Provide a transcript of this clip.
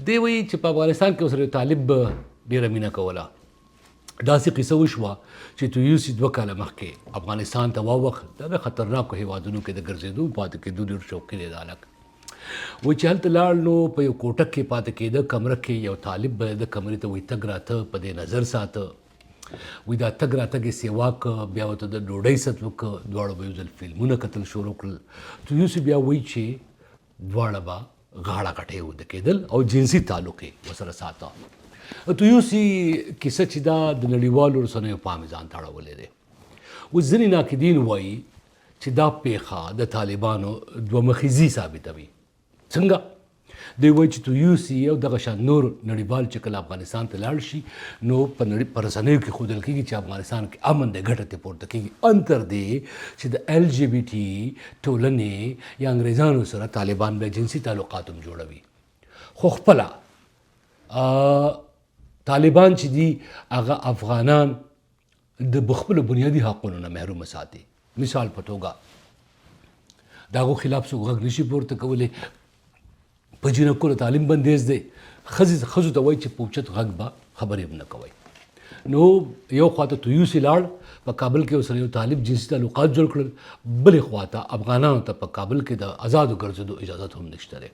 دی وایي چې په افغانستان کې ورسره طالب ډېره مینه کوله. داسې قصه وشوه چې تویوسي 2 کاله مخکې افغانستان ته واوښت. دا د خطرناکو هیوادونو کې د ګرځېدو پاتې کېدو ډېر شوقي دی دا هلک. وایي چې هلته لاړ نو په یو کوټه کې پاتې کېده، کمره کې یو طالب به د کمرې ته وایي تګ راته په دې نظر ساته. وایي دا تګ راتګ یې سیوا که، بیا ورته د ډوډۍ ست وکړه، دواړه به یو ځل فلمونه کتل شروع کړل. تویوسي بیا وایي چې دواړه به غاړه غټې وده کېدل او جنسي تعلق یې ورسره ساته. تویوسي کیسه چې دا د نړیوالو رسنیو پام یې ځان ته اړولی دی. اوس ځینې ناقدین وایي چې دا پیښه د طالبانو دوه مخیزي ثابتوي. څنګه؟ دوی وایي چې تویوسي او دغه شان نور نړیوال چې کله افغانستان ته لاړ شي نو په رسنیو کې ښودل کېږي چې افغانستان کې امن دی، ګټه ترې پورته کېږي، انتر دی چې د LGBT ټولنې یا انګریزانو سره طالبان بیا جنسي تعلقات هم جوړوي. خو خپله طالبان چې دي هغه افغانان د خپلو بنیادي حقونو نه محرومه ساتي. مثال په توګه د هغو خلاف څوک غږ نشي پورته کولی. په جینکو د تعلیم بندیز دی. ښځو ته وایي چې په اوچت غږ به خبرې هم نه کوئ. نو یو خواته تویوسي لاړ، په کابل کې ورسره یو طالب جنسي تعلقات جوړ کړل، بلې خواته افغانانو ته په کابل کې د آزادو ګرځېدو اجازت هم نشته دی.